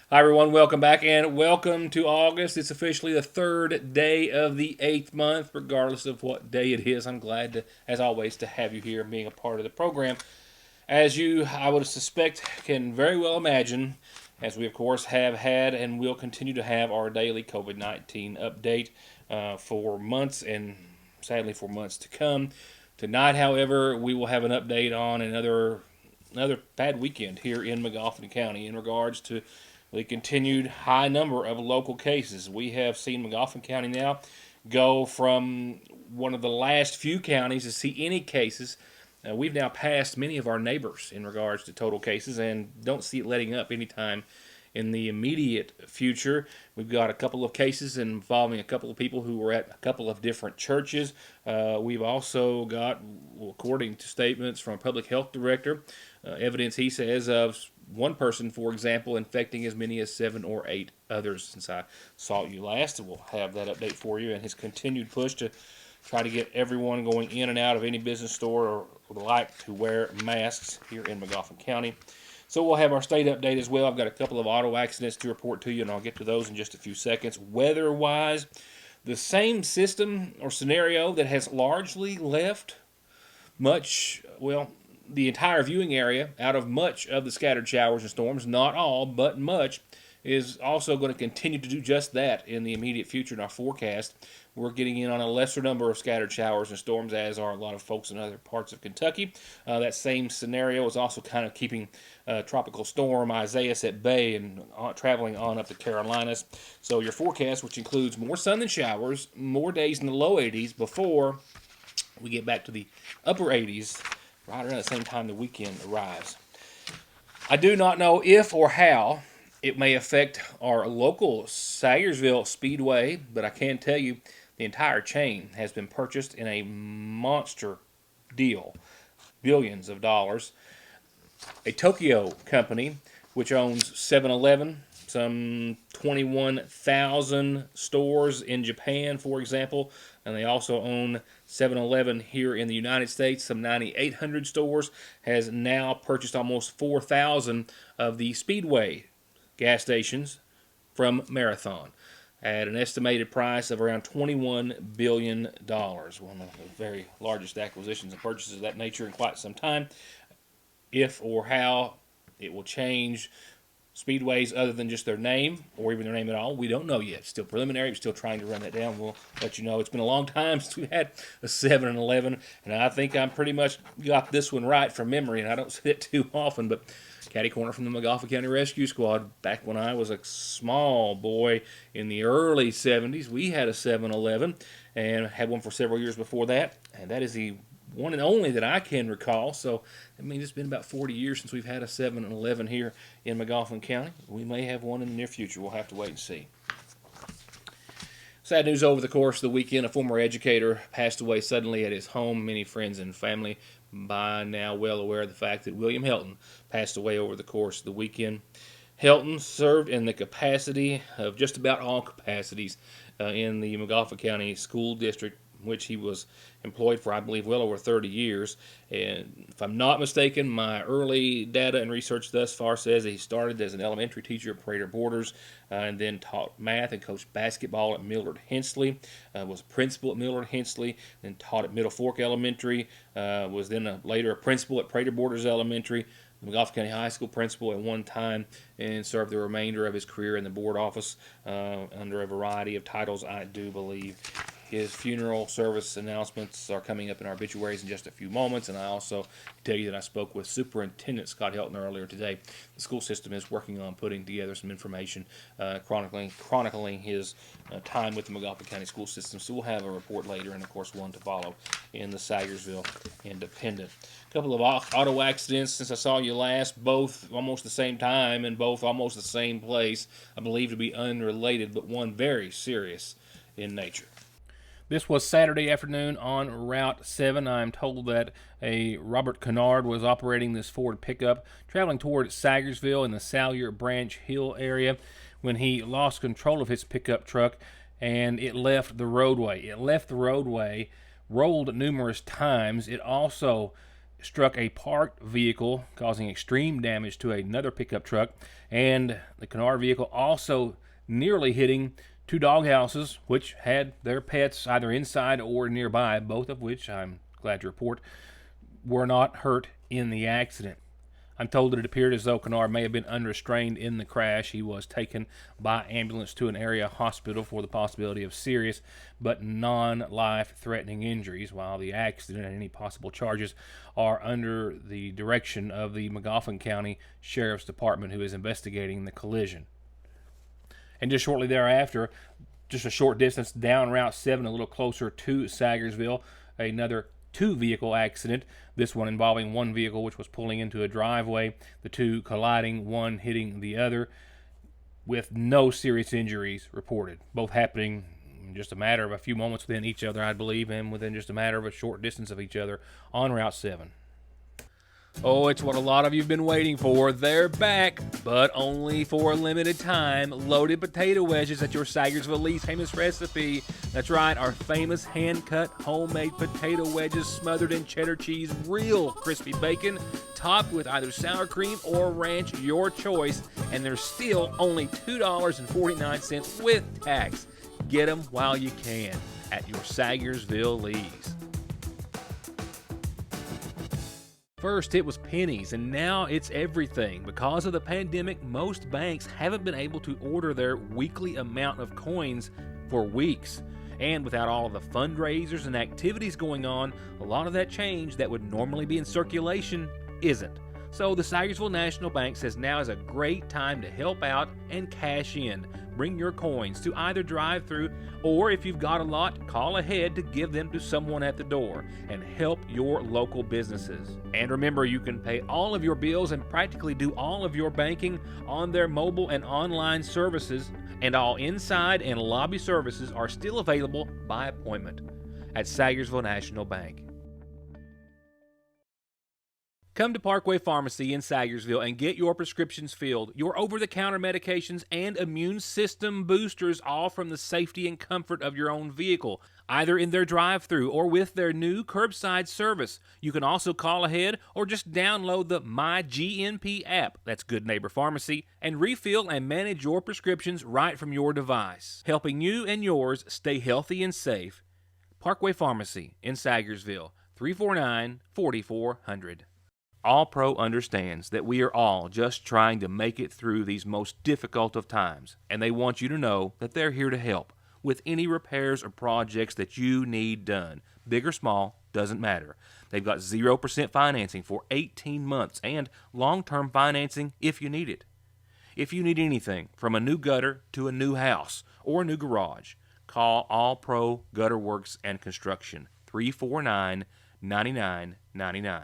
Hi, everyone. Welcome back and welcome to August. It's officially the third day of the 8th month, regardless of what day it is. I'm glad, as always, to have you here and being a part of the program. As you, I would suspect, can very well imagine, as we, of course, have had and will continue to have our daily COVID 19 update for months and sadly for months to come. Tonight, however, we will have an update on another bad weekend here in Magoffin County in regards to the continued high number of local cases. We have seen Magoffin County now go from one of the last few counties to see any cases. We've now passed many of our neighbors in regards to total cases and don't see it letting up anytime in the immediate future. We've got a couple of cases involving a couple of people who were at a couple of different churches. We've also got, according to statements from a public health director, evidence, he says, of one person, for example, infecting as many as 7 or 8 others since I saw you last. We'll have that update for you and his continued push to try to get everyone going in and out of any business store or the like to wear masks here in Magoffin County. So we'll have our state update as well. I've got a couple of auto accidents to report to you, and I'll get to those in just a few seconds. Weather-wise, the same system or scenario that has largely left the entire viewing area out of much of the scattered showers and storms, not all, but much, is also going to continue to do just that in the immediate future in our forecast. We're getting in on a lesser number of scattered showers and storms, as are a lot of folks in other parts of Kentucky. That same scenario is also kind of keeping Tropical Storm Isaias at bay and traveling on up the Carolinas. So your forecast, which includes more sun than showers, more days in the low 80s before we get back to the upper 80s right around the same time the weekend arrives. I do not know if or how it may affect our local Sayersville Speedway, but I can tell you the entire chain has been purchased in a monster deal, billions of dollars. A Tokyo company, which owns 7-Eleven, some 21,000 stores in Japan, for example, and they also own 7-Eleven here in the United States, some 9,800 stores, has now purchased almost 4,000 of the Speedway gas stations from Marathon at an estimated price of around $21 billion. One of the very largest acquisitions and purchases of that nature in quite some time. If or how it will change speedways other than just their name or even their name at all, we don't know yet. Still preliminary. We're still trying to run that down. We'll let you know. It's been a long time since we had a 7-Eleven, and I think I'm pretty much got this one right from memory, and I don't say it too often, but catty corner from the Magoffin County Rescue Squad. Back when I was a small boy in the early 70s, we had a 7-Eleven and had one for several years before that, and that is the one and only that I can recall. So, I mean, it's been about 40 years since we've had a 7-Eleven here in Magoffin County. We may have one in the near future. We'll have to wait and see. Sad news over the course of the weekend. A former educator passed away suddenly at his home. Many friends and family by now well aware of the fact that William Helton passed away over the course of the weekend. Helton served in the capacity of just about all capacities in the Magoffin County School District, which he was employed for, I believe, well over 30 years. And if I'm not mistaken, my early data and research thus far says that he started as an elementary teacher at Prater Borders and then taught math and coached basketball at Millard Hensley, was a principal at Millard Hensley, then taught at Middle Fork Elementary, was then later a principal at Prater Borders Elementary, Magoffin County High School principal at one time, and served the remainder of his career in the board office under a variety of titles, I do believe. His funeral service announcements are coming up in our obituaries in just a few moments, and I also tell you that I spoke with Superintendent Scott Helton earlier today. The school system is working on putting together some information chronicling his time with the Magoffin County school system, so we'll have a report later, and of course one to follow in the Sayersville Independent. A couple of auto accidents since I saw you last, both almost the same time and both almost the same place, I believe to be unrelated, but one very serious in nature. This was Saturday afternoon on Route 7. I'm told that a Robert Kennard was operating this Ford pickup traveling toward Sayersville in the Salyer Branch Hill area when he lost control of his pickup truck and it left the roadway. Rolled numerous times. It also struck a parked vehicle, causing extreme damage to another pickup truck, and the Kennard vehicle also nearly hitting two doghouses, which had their pets either inside or nearby, both of which, I'm glad to report, were not hurt in the accident. I'm told that it appeared as though Kennard may have been unrestrained in the crash. He was taken by ambulance to an area hospital for the possibility of serious but non-life-threatening injuries, while the accident and any possible charges are under the direction of the Magoffin County Sheriff's Department, who is investigating the collision. And just shortly thereafter, just a short distance down Route 7, a little closer to Sagersville, another two-vehicle accident, this one involving one vehicle which was pulling into a driveway, the two colliding, one hitting the other, with no serious injuries reported. Both happening in just a matter of a few moments within each other, I believe, and within just a matter of a short distance of each other on Route 7. Oh, it's what a lot of you have been waiting for. They're back, but only for a limited time. Loaded potato wedges at your Sagersville Lee's famous recipe. That's right, our famous hand-cut homemade potato wedges smothered in cheddar cheese, real crispy bacon, topped with either sour cream or ranch, your choice, and they're still only $2.49 with tax. Get them while you can at your Sagersville Lee's. First, it was pennies, and now it's everything. Because of the pandemic, most banks haven't been able to order their weekly amount of coins for weeks. And without all of the fundraisers and activities going on, a lot of that change that would normally be in circulation isn't. So the Sagersville National Bank says now is a great time to help out and cash in. Bring your coins to either drive-through, or if you've got a lot, call ahead to give them to someone at the door and help your local businesses. And remember, you can pay all of your bills and practically do all of your banking on their mobile and online services, and all inside and lobby services are still available by appointment at Sagersville National Bank. Come to Parkway Pharmacy in Sagersville and get your prescriptions filled, your over-the-counter medications, and immune system boosters, all from the safety and comfort of your own vehicle, either in their drive-thru or with their new curbside service. You can also call ahead or just download the MyGNP app, that's Good Neighbor Pharmacy, and refill and manage your prescriptions right from your device, helping you and yours stay healthy and safe. Parkway Pharmacy in Sagersville, 349-4400. All Pro understands that we are all just trying to make it through these most difficult of times, and they want you to know that they're here to help with any repairs or projects that you need done. Big or small, doesn't matter. They've got 0% financing for 18 months and long-term financing if you need it. If you need anything from a new gutter to a new house or a new garage, call All Pro Gutter Works and Construction, 349-9999.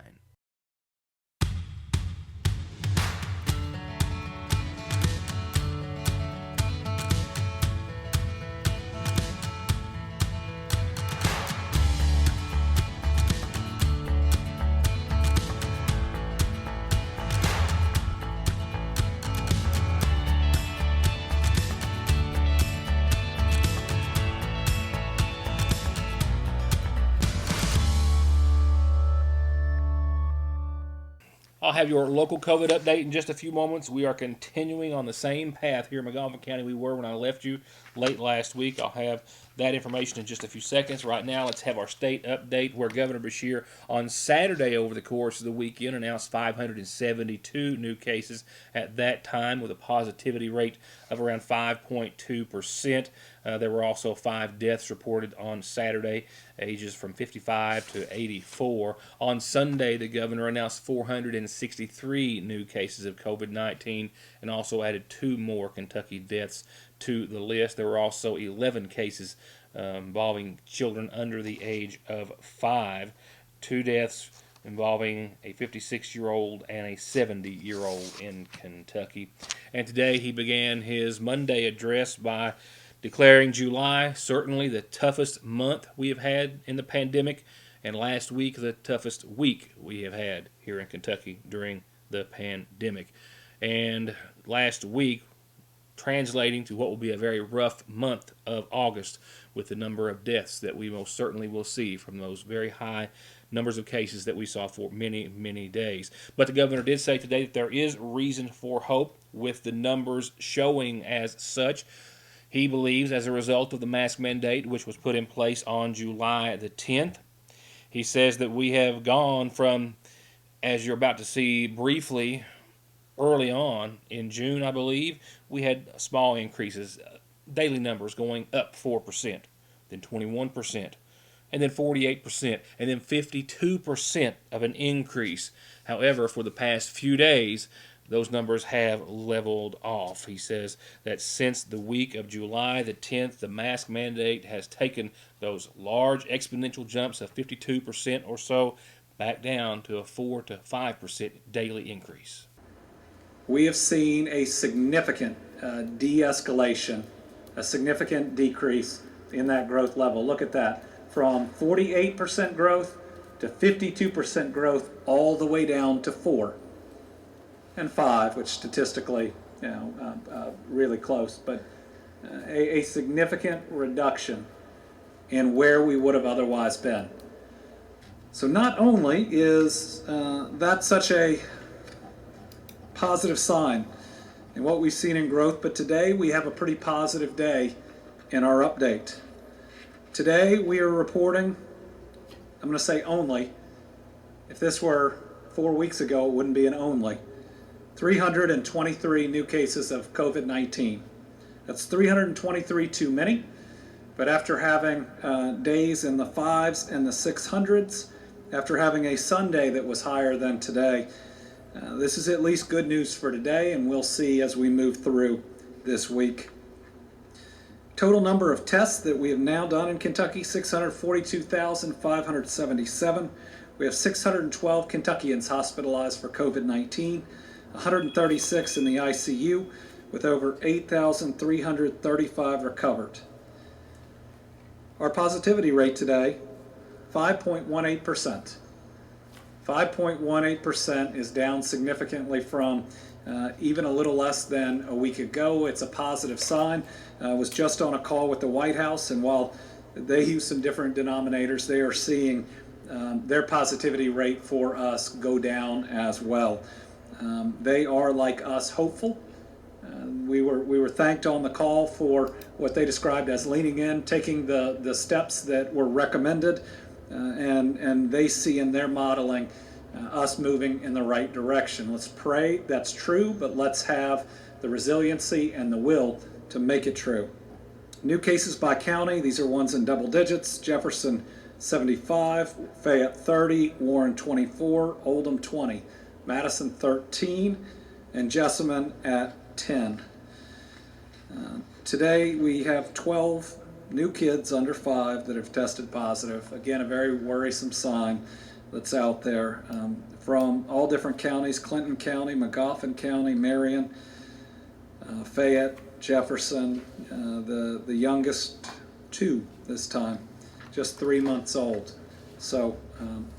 I'll have your local COVID update in just a few moments. We are continuing on the same path here in Magoffin County we were when I left you late last week. I'll have that information in just a few seconds. Right now, let's have our state update, where Governor Beshear on Saturday over the course of the weekend announced 572 new cases at that time, with a positivity rate of around 5.2%. There were also 5 deaths reported on Saturday, ages from 55 to 84. On Sunday, the governor announced 463 new cases of COVID-19 and also added 2 more Kentucky deaths to the list. There were also 11 cases involving children under the age of 5. 2 deaths involving a 56-year-old and a 70-year-old in Kentucky. And today he began his Monday address by declaring July certainly the toughest month we have had in the pandemic, and last week the toughest week we have had here in Kentucky during the pandemic. And last week, translating to what will be a very rough month of August, with the number of deaths that we most certainly will see from those very high numbers of cases that we saw for many, many days. But the governor did say today that there is reason for hope with the numbers showing as such. He believes as a result of the mask mandate, which was put in place on July the 10th, he says that we have gone from, as you're about to see briefly, early on in June, I believe, we had small increases, daily numbers going up 4%, then 21%, and then 48%, and then 52% of an increase. However, for the past few days, those numbers have leveled off. He says that since the week of July the 10th, the mask mandate has taken those large exponential jumps of 52% or so back down to a 4 to 5% daily increase. We have seen a significant de-escalation, a significant decrease in that growth level. Look at that, from 48% growth to 52% growth, all the way down to 4 and 5, which statistically, really close, but a significant reduction in where we would have otherwise been. So not only is that such a positive sign in what we've seen in growth, but today we have a pretty positive day in our update. Today we are reporting, I'm going to say only, if this were 4 weeks ago it wouldn't be an only, 323 new cases of COVID-19. That's 323 too many, but after having days in the 5s and the 600s, after having a Sunday that was higher than today, this is at least good news for today, and we'll see as we move through this week. Total number of tests that we have now done in Kentucky, 642,577. We have 612 Kentuckians hospitalized for COVID-19, 136 in the ICU, with over 8,335 recovered. Our positivity rate today, 5.18%. 5.18% is down significantly from even a little less than a week ago. It's a positive sign. I was just on a call with the White House, and while they use some different denominators, they are seeing their positivity rate for us go down as well. They are, like us, hopeful. We were thanked on the call for what they described as leaning in, taking the steps that were recommended, and they see in their modeling us moving in the right direction. Let's pray that's true, but let's have the resiliency and the will to make it true. New cases by county, these are ones in double digits. Jefferson 75, Fayette 30, Warren 24, Oldham 20, Madison 13, and Jessamine at 10. Today we have 12 new kids under 5 that have tested positive. Again, a very worrisome sign that's out there from all different counties: Clinton County, Magoffin County, Marion, Fayette, Jefferson, the youngest 2 this time, just 3 months old. So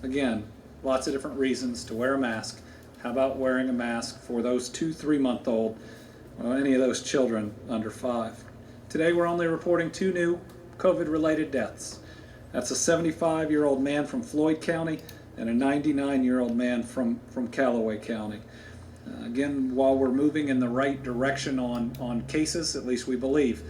again, lots of different reasons to wear a mask. How about wearing a mask for those 2 3-month-old, or any of those children under 5? Today we're only reporting 2 new COVID-related deaths. That's a 75-year-old man from Floyd County and a 99-year-old man from Callaway County. Again, while we're moving in the right direction on cases, at least we believe,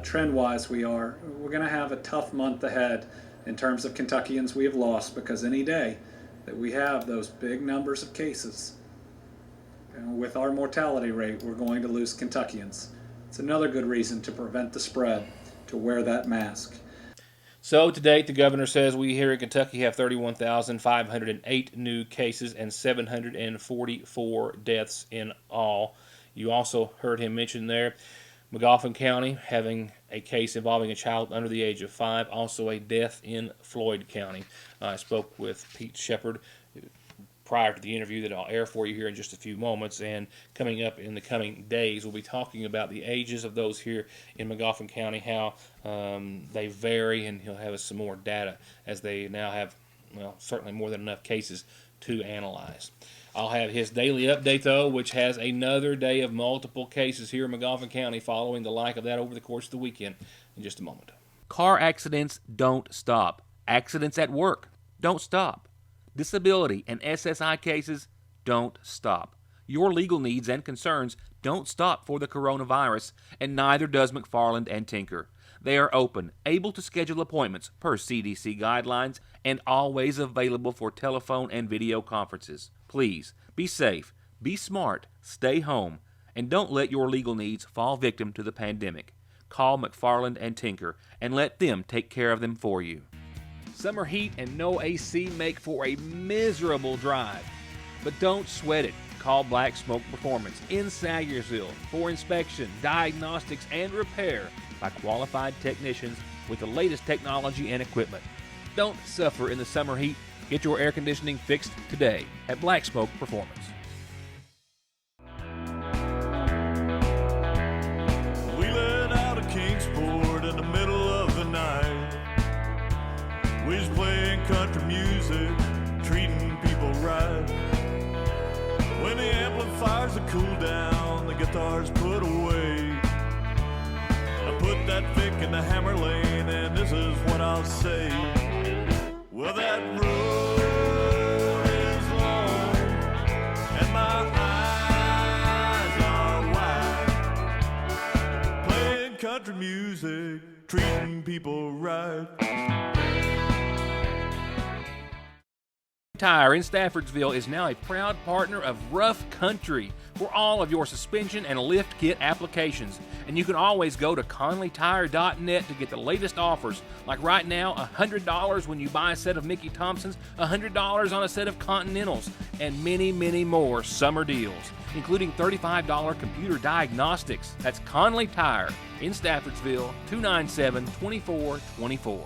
trend-wise we're going to have a tough month ahead in terms of Kentuckians we have lost, because any day that we have those big numbers of cases, with our mortality rate, we're going to lose Kentuckians. It's another good reason to prevent the spread to wear that mask. So to date, the governor says we here in Kentucky have 31,508 new cases and 744 deaths in all. You also heard him mention there Magoffin County having a case involving a child under the age of 5, also a death in Floyd County. I spoke with Pete Shepard prior to the interview that I'll air for you here in just a few moments, and coming up in the coming days we'll be talking about the ages of those here in Magoffin County, how they vary, and he'll have us some more data as they now have, well, certainly more than enough cases to analyze. I'll have his daily update, though, which has another day of multiple cases here in Magoffin County, following the like of that over the course of the weekend, in just a moment. Car accidents don't stop. Accidents at work don't stop. disability, and SSI cases don't stop. Your legal needs and concerns don't stop for the coronavirus, and neither does McFarland and Tinker. They are open, able to schedule appointments per CDC guidelines, and always available for telephone and video conferences. Please, be safe, be smart, stay home, and don't let your legal needs fall victim to the pandemic. Call McFarland and Tinker and let them take care of them for you. Summer heat and no AC make for a miserable drive, but don't sweat it. Call Black Smoke Performance in Sayersville for inspection, diagnostics, and repair by qualified technicians with the latest technology and equipment. Don't suffer in the summer heat. Get your air conditioning fixed today at Black Smoke Performance. We let out of Kingsport in the middle of the night. We was playing country music, treating people right. When the amplifiers are cooled down, the guitar's put away. I put that Vic in the hammer lane, and this is what I'll say. Well, that road is long, and my eyes are wide. Playing country music, treating people right. Tire in Staffordsville is now a proud partner of Rough Country for all of your suspension and lift kit applications. And you can always go to conleytire.net to get the latest offers. Like right now, $100 when you buy a set of Mickey Thompsons, $100 on a set of Continentals, and many, many more summer deals, including $35 computer diagnostics. That's Conley Tire in Staffordsville, 297-2424.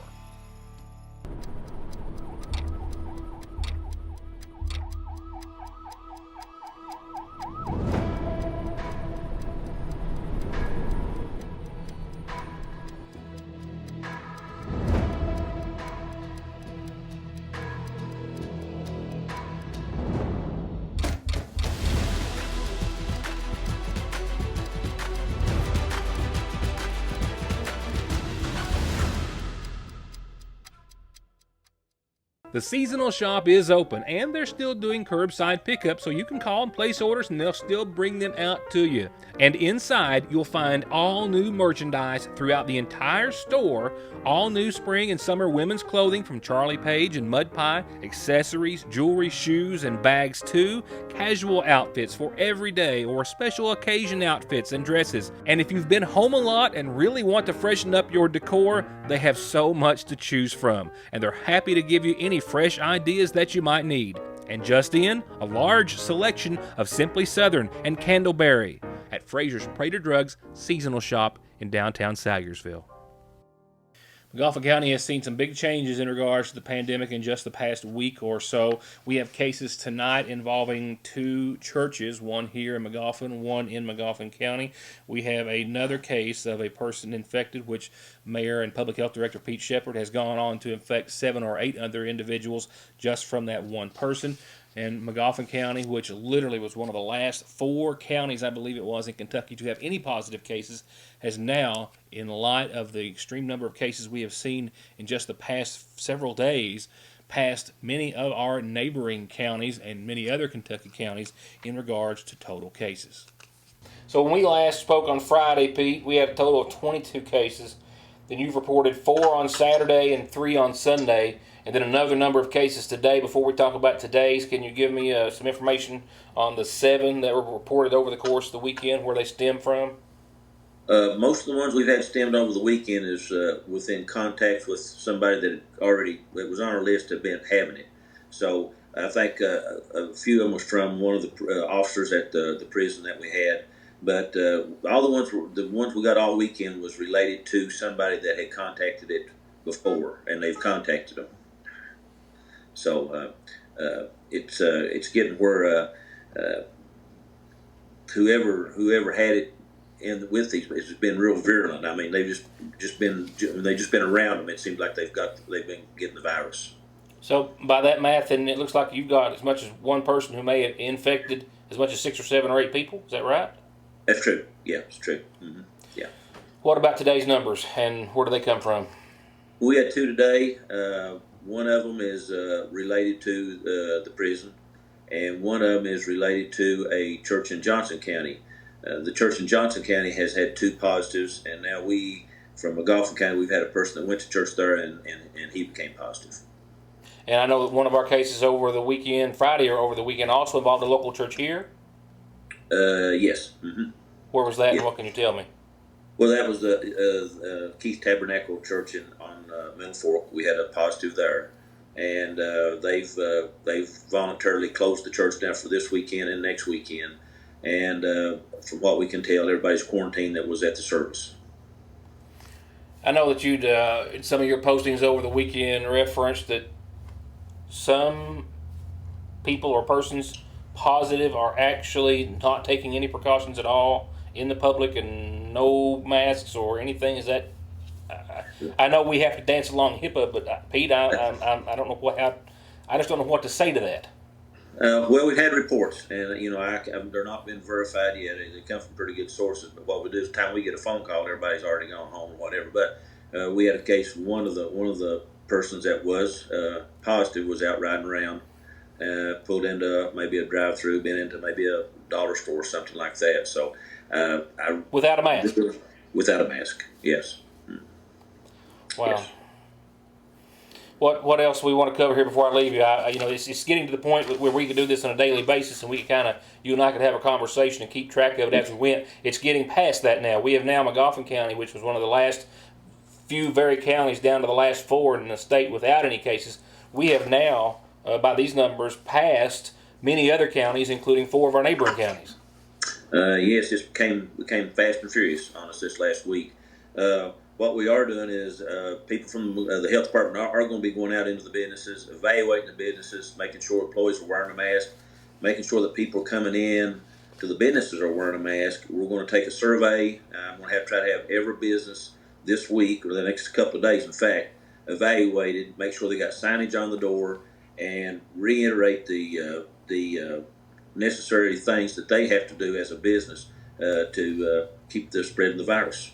The seasonal shop is open, and they're still doing curbside pickup, so you can call and place orders, and they'll still bring them out to you. And inside, you'll find all new merchandise throughout the entire store, all new spring and summer women's clothing from Charlie Page and Mud Pie, accessories, jewelry, shoes, and bags too, casual outfits for everyday or special occasion outfits and dresses. And if you've been home a lot and really want to freshen up your decor, they have so much to choose from, and they're happy to give you any fresh ideas that you might need. And just in, a large selection of Simply Southern and Candleberry at Fraser's Prater Drugs seasonal shop in downtown Sayersville. McGoffin County has seen some big changes in regards to the pandemic in just the past week or so. We have cases tonight involving two churches, one here in McGoffin, one in McGoffin County. We have another case of a person infected, which Mayor and Public Health Director Pete Shepard has gone on to infect 7 or 8 other individuals just from that one person. And McGoffin County, which literally was one of the last 4 counties, I believe it was, in Kentucky to have any positive cases, has now, in light of the extreme number of cases we have seen in just the past several days, passed many of our neighboring counties and many other Kentucky counties in regards to total cases. So when we last spoke on Friday, Pete, we had a total of 22 cases. Then you've reported 4 on Saturday and 3 on Sunday, and then another number of cases today. Before we talk about today's, can you give me some information on the 7 that were reported over the course of the weekend, where they stem from? Most of the ones we've had stemmed over the weekend is within contact with somebody that was on our list have been having it. So I think a few of them was from one of the officers at the prison that we had. But all the ones we got all weekend was related to somebody that had contacted it before, and they've contacted them. So it's getting where whoever had it with these, it's been real virulent. I mean, they've just been around them. It seems like they've been getting the virus. So by that math, and it looks like you've got as much as one person who may have infected as much as 6 or 7 or 8 people. Is that right? That's true. Yeah, it's true. Mm-hmm. Yeah. What about today's numbers, and where do they come from? We had 2 today. One of them is related to the prison, and one of them is related to a church in Johnson County. The church in Johnson County has had 2 positives, and now from McGoffin County, we've had a person that went to church there, and he became positive. And I know that one of our cases over the weekend, Friday or over the weekend, also involved a local church here. Yes. Mm-hmm. Where was that, Yeah. and what can you tell me? Well, that was the Keith Tabernacle Church on Middle Fork. We had a positive there, and they've voluntarily closed the church down for this weekend and next weekend. And from what we can tell, everybody's quarantined that was at the service. I know that you'd in some of your postings over the weekend referenced that some people or persons positive are actually not taking any precautions at all in the public and no masks or anything. Is that? I know we have to dance along HIPAA, but Pete, I don't know I just don't know what to say to that. Well, we've had reports, and they're not been verified yet. They come from pretty good sources. But what we do is, the time we get a phone call, everybody's already gone home or whatever. But we had a case. One of the persons that was positive was out riding around, pulled into maybe a drive-through, been into maybe a dollar store or something like that. So, Without a mask. Without a mask, yes. Wow. Yes. What else we want to cover here before I leave you? It's getting to the point where we can do this on a daily basis, and we can you and I could have a conversation and keep track of it as we went. It's getting past that now. We have now McGoffin County, which was one of the last few very counties down to the last 4 in the state without any cases. We have now, by these numbers, passed many other counties, including 4 of our neighboring counties. Yes, this became fast and furious on us this last week. What we are doing is people from the health department are going to be going out into the businesses, evaluating the businesses, making sure employees are wearing a mask, making sure that people coming in to the businesses are wearing a mask. We're going to take a survey. I'm going to try to have every business this week or the next couple of days, in fact, evaluated, make sure they got signage on the door, and reiterate the necessary things that they have to do as a business to keep the spread of the virus.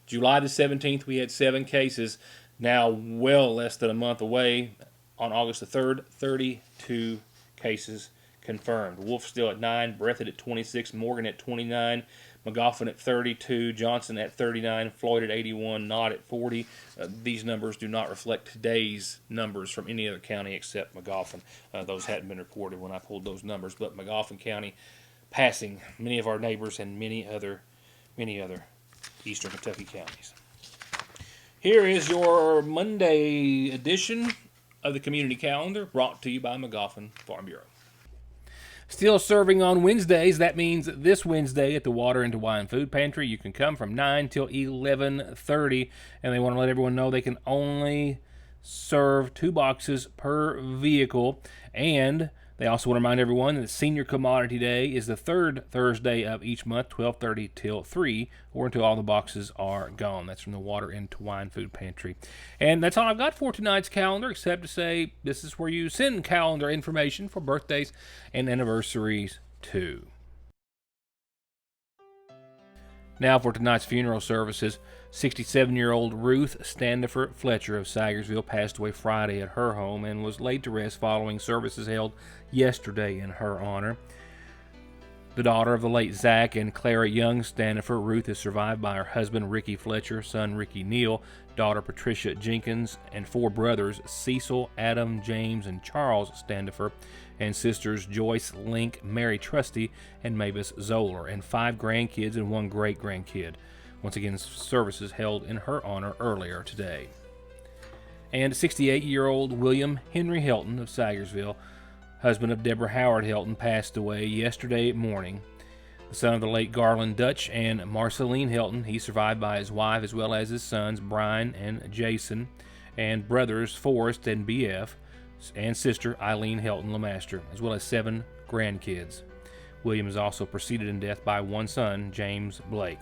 July the 17th, we had 7 cases. Now, well less than a month away, on August the 3rd, 32 cases confirmed. Wolf still at 9, Breathitt at 26, Morgan at 29, McGoffin at 32, Johnson at 39, Floyd at 81, Knott at 40. These numbers do not reflect today's numbers from any other county except McGoffin. Those hadn't been reported when I pulled those numbers, but McGoffin County passing many of our neighbors and many other eastern Kentucky counties. Here is your Monday edition of the Community Calendar, brought to you by McGoffin Farm Bureau. Still serving on Wednesdays. That means this Wednesday at the Water and Wine Food Pantry, you can come from 9 till 11:30, and they want to let everyone know they can only serve 2 boxes per vehicle. And they also want to remind everyone that Senior Commodity Day is the 3rd Thursday of each month, 12:30 till 3, or until all the boxes are gone. That's from the Water and Wine Food Pantry. And that's all I've got for tonight's calendar, except to say this is where you send calendar information for birthdays and anniversaries too. Now for tonight's funeral services. 67-year-old Ruth Standifer Fletcher of Sagersville passed away Friday at her home and was laid to rest following services held yesterday in her honor. The daughter of the late Zach and Clara Young Standifer, Ruth is survived by her husband Ricky Fletcher, son Ricky Neal, daughter Patricia Jenkins, and 4 brothers Cecil, Adam, James, and Charles Standifer, and sisters Joyce, Link, Mary Trusty, and Mavis Zoller, and 5 grandkids and 1 great-grandkid. Once again, services held in her honor earlier today. And 68-year-old William Henry Helton of Sagersville, husband of Deborah Howard Helton, passed away yesterday morning. The son of the late Garland Dutch and Marceline Helton, he survived by his wife as well as his sons Brian and Jason, and brothers Forrest and B.F., and sister Eileen Helton Lemaster, as well as 7 grandkids. William is also preceded in death by 1 son, James Blake.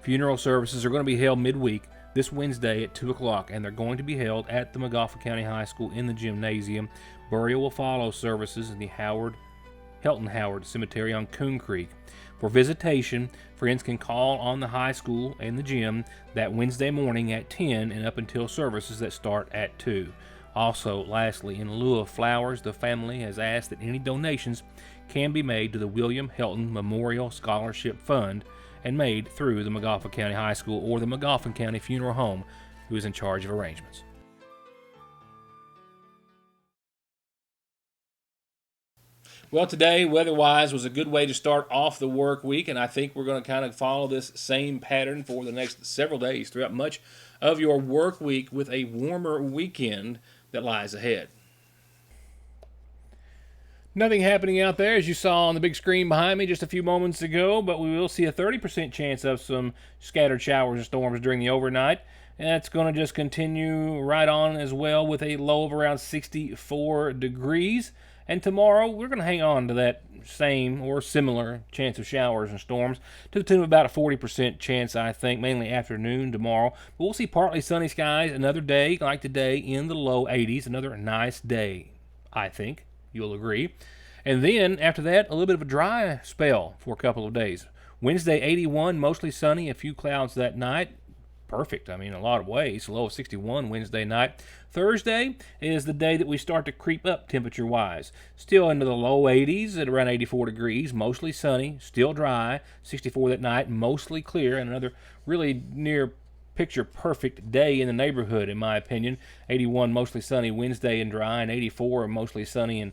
Funeral services are going to be held midweek this Wednesday at 2 o'clock, and they're going to be held at the McGoffin County High School in the gymnasium. Burial will follow services in the Helton Howard Cemetery on Coon Creek. For visitation, friends can call on the high school and the gym that Wednesday morning at 10 and up until services that start at 2. Also, lastly, in lieu of flowers, the family has asked that any donations can be made to the William Helton Memorial Scholarship Fund and made through the Magoffin County High School or the Magoffin County Funeral Home, who is in charge of arrangements. Well, today, weather-wise, was a good way to start off the work week, and I think we're going to kind of follow this same pattern for the next several days throughout much of your work week with a warmer weekend that lies ahead. Nothing happening out there, as you saw on the big screen behind me just a few moments ago, but we will see a 30% chance of some scattered showers and storms during the overnight. And that's going to just continue right on as well with a low of around 64 degrees. And tomorrow, we're going to hang on to that same or similar chance of showers and storms to the tune of about a 40% chance, I think, mainly afternoon tomorrow. But we'll see partly sunny skies another day like today in the low 80s. Another nice day, I think. You'll agree. And then, after that, a little bit of a dry spell for a couple of days. Wednesday, 81, mostly sunny, a few clouds that night. Perfect, in a lot of ways. Low of 61 Wednesday night. Thursday is the day that we start to creep up temperature-wise. Still into the low 80s at around 84 degrees, mostly sunny, still dry. 64 that night, mostly clear, and another really near picture perfect day in the neighborhood, in my opinion. 81 mostly sunny Wednesday and dry, and 84 mostly sunny and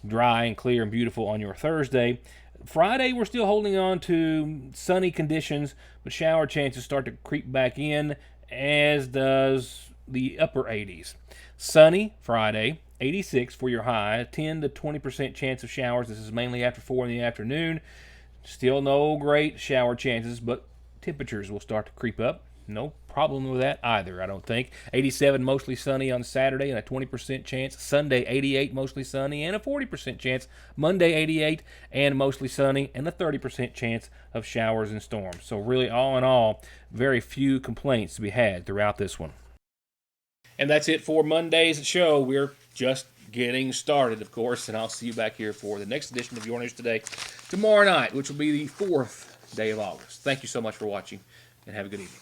dry and clear and beautiful on your Thursday. Friday, we're still holding on to sunny conditions, but shower chances start to creep back in, as does the upper 80s. Sunny Friday, 86 for your high, 10 to 20% chance of showers. This is mainly after 4 in the afternoon. Still no great shower chances, but temperatures will start to creep up. No problem with that either, I don't think. 87 mostly sunny on Saturday and a 20% chance. Sunday 88 mostly sunny and a 40% chance. Monday 88 and mostly sunny and a 30% chance of showers and storms. So really, all in all, very few complaints to be had throughout this one. And that's it for Monday's show. We're just getting started, of course, and I'll see you back here for the next edition of Your News Today tomorrow night, which will be the 4th day of August. Thank you so much for watching, and have a good evening.